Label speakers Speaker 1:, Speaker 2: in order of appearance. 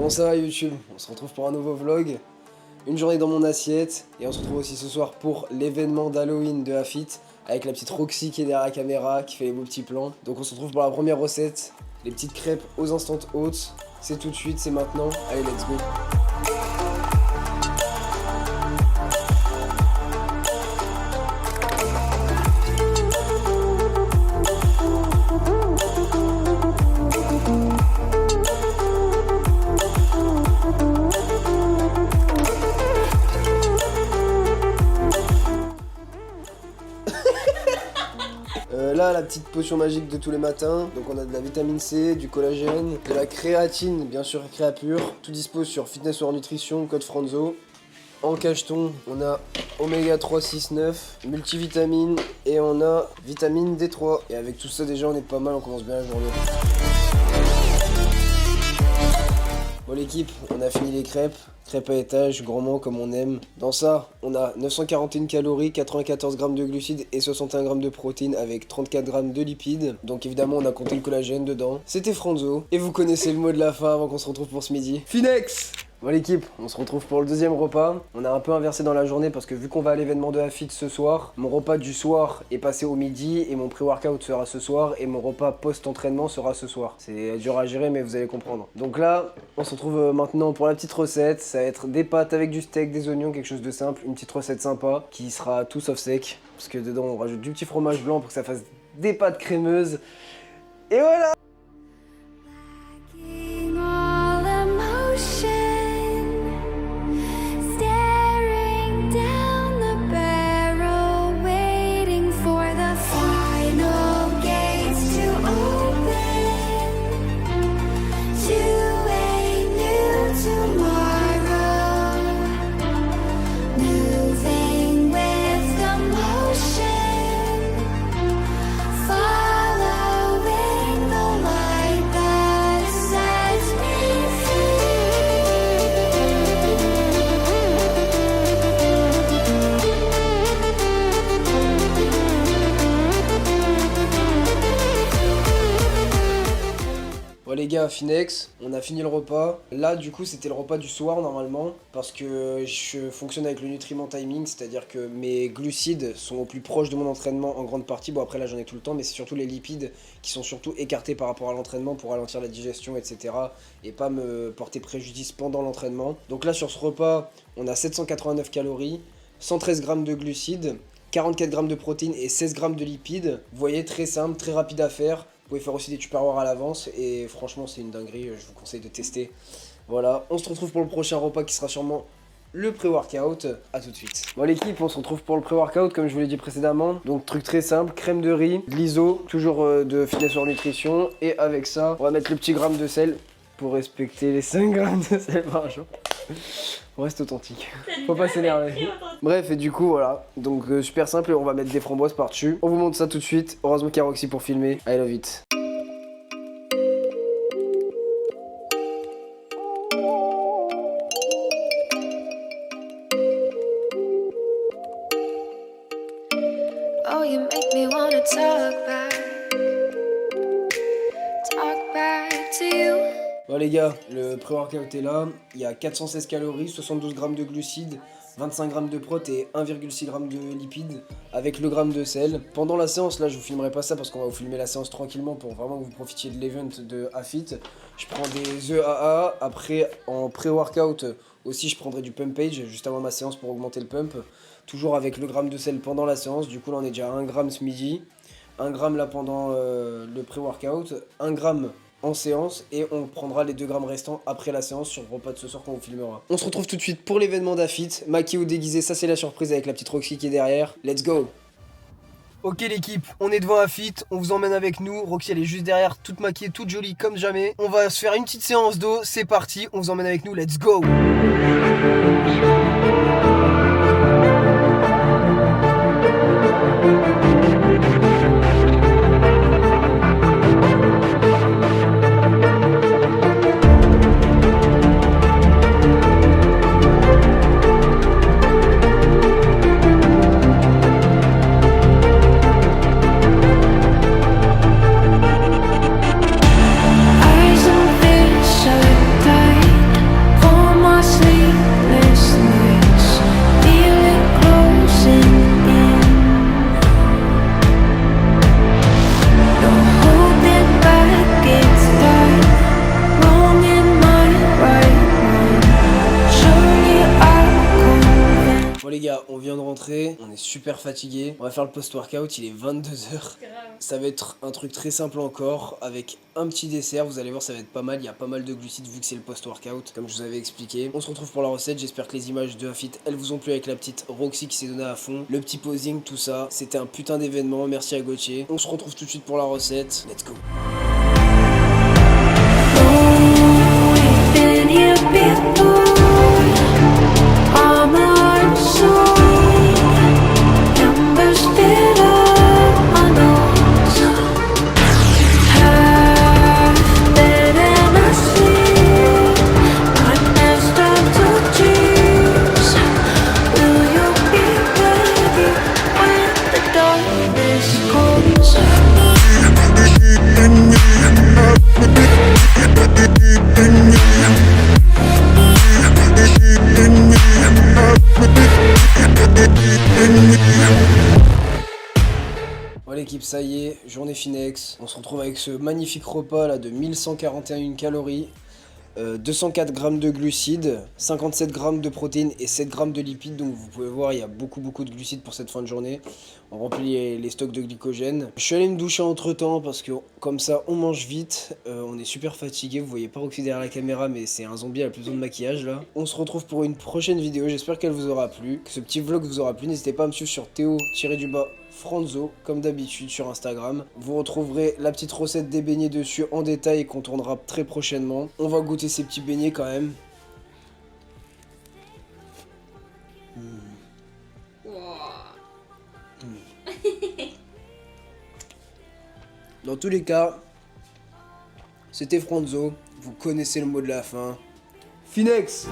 Speaker 1: Bon ça va YouTube, on se retrouve pour un nouveau vlog, une journée dans mon assiette, et on se retrouve aussi ce soir pour l'événement d'Halloween de Afit, avec la petite Roxy qui est derrière la caméra, qui fait les beaux petits plans. Donc on se retrouve pour la première recette, les petites crêpes aux instant hautes, c'est tout de suite, c'est maintenant, allez let's go. Là, la petite potion magique de tous les matins. Donc on a de la vitamine C, du collagène, de la créatine, bien sûr créapure. Tout dispose sur Fitness or Nutrition, code Franzo. En cacheton, on a oméga 3, 6, 9, multivitamine et on a vitamine D3. Et avec tout ça déjà on est pas mal, on commence bien la journée. Bon l'équipe, on a fini les crêpes. Crêpes à étage, gourmand comme on aime. Dans ça, on a 941 calories, 94 grammes de glucides et 61 grammes de protéines avec 34 grammes de lipides. Donc évidemment, on a compté le collagène dedans. C'était Franzo. Et vous connaissez le mot de la fin avant qu'on se retrouve pour ce midi. Finex! Bon l'équipe, on se retrouve pour le deuxième repas. On a un peu inversé dans la journée parce que vu qu'on va à l'événement de Afit ce soir, mon repas du soir est passé au midi et mon pré-workout sera ce soir et mon repas post-entraînement sera ce soir. C'est dur à gérer mais vous allez comprendre. Donc là, on se retrouve maintenant pour la petite recette. Ça va être des pâtes avec du steak, des oignons, quelque chose de simple. Une petite recette sympa qui sera tout sauf sec. Parce que dedans on rajoute du petit fromage blanc pour que ça fasse des pâtes crémeuses. Et voilà! Les gars, Finex, on a fini le repas. Là, du coup, c'était le repas du soir normalement parce que je fonctionne avec le nutriment timing, c'est-à-dire que mes glucides sont au plus proche de mon entraînement en grande partie. Bon, après là, j'en ai tout le temps, mais c'est surtout les lipides qui sont surtout écartés par rapport à l'entraînement pour ralentir la digestion, etc. et pas me porter préjudice pendant l'entraînement. Donc là, sur ce repas, on a 789 calories, 113 grammes de glucides, 44 grammes de protéines et 16 grammes de lipides. Vous voyez, très simple, très rapide à faire. Vous pouvez faire aussi des tupperwares à l'avance et franchement c'est une dinguerie, je vous conseille de tester. Voilà, on se retrouve pour le prochain repas qui sera sûrement le pré-workout. A tout de suite. Bon l'équipe, on se retrouve pour le pré-workout comme je vous l'ai dit précédemment. Donc truc très simple, crème de riz, de l'ISO, toujours de Fitness or Nutrition. Et avec ça, on va mettre le petit gramme de sel pour respecter les 5 grammes de sel par jour. On reste authentique, faut pas s'énerver. Bref, et du coup voilà, donc super simple et on va mettre des framboises par dessus. On vous montre ça tout de suite, heureusement qu'il y a Roxy pour filmer. I love it.
Speaker 2: Oh, you make me wanna talk back to you.
Speaker 1: Bon les gars, le pré-workout est là, il y a 416 calories, 72 grammes de glucides, 25 grammes de prot et 1,6 g de lipides avec le gramme de sel. Pendant la séance, là je vous filmerai pas ça parce qu'on va vous filmer la séance tranquillement pour vraiment que vous profitiez de l'event de Afit. Je prends des œufs AA, après en pré-workout aussi je prendrai du pumpage juste avant ma séance pour augmenter le pump. Toujours avec le gramme de sel pendant la séance, du coup là on est déjà à 1 gramme ce midi, 1 gramme là pendant le pré-workout, 1 gramme en séance et on prendra les 2 grammes restants après la séance sur le repas de ce soir qu'on vous filmera. On se retrouve tout de suite pour l'événement d'Afit. Maquillé ou déguisé, ça c'est la surprise avec la petite Roxy qui est derrière. Let's go! Ok l'équipe, on est devant Afit, on vous emmène avec nous. Roxy elle est juste derrière, toute maquillée, toute jolie comme jamais. On va se faire une petite séance d'eau, c'est parti, on vous emmène avec nous, let's go!
Speaker 2: Eyes on fish, shut tight.
Speaker 1: rentré, on est super fatigué. On va faire le post-workout, il est 22h. Ça va être un truc très simple encore, avec un petit dessert, vous allez voir ça va être pas mal, il y a pas mal de glucides vu que c'est le post-workout, comme je vous avais expliqué. On se retrouve pour la recette, j'espère que les images de Fit, elles vous ont plu avec la petite Roxy qui s'est donnée à fond. Le petit posing, tout ça, c'était un putain d'événement, merci à Gauthier. On se retrouve tout de suite pour la recette, let's go.
Speaker 2: Been here before. I'm unsure. Numbers fit up my nose. Half dead and asleep. I messed up to dreams. Will you be ready when the darkness comes?
Speaker 1: Bon l'équipe, ça y est, journée Finex. On se retrouve avec ce magnifique repas là de 1141 calories, 204 grammes de glucides, 57 grammes de protéines et 7 grammes de lipides. Donc vous pouvez voir, il y a beaucoup de glucides pour cette fin de journée. On remplit les stocks de glycogène. Je suis allé me doucher entre temps parce que comme ça on mange vite. On est super fatigué, vous voyez pas Roxy derrière la caméra mais c'est un zombie, elle a plus besoin de maquillage là. On se retrouve pour une prochaine vidéo, j'espère qu'elle vous aura plu, que ce petit vlog vous aura plu. N'hésitez pas à me suivre sur Théo-Franzo comme d'habitude sur Instagram. Vous retrouverez la petite recette des beignets dessus en détail qu'on tournera très prochainement. On va goûter ces petits beignets quand même. Dans tous les cas, c'était Franzo, vous connaissez le mot de la fin. Finex!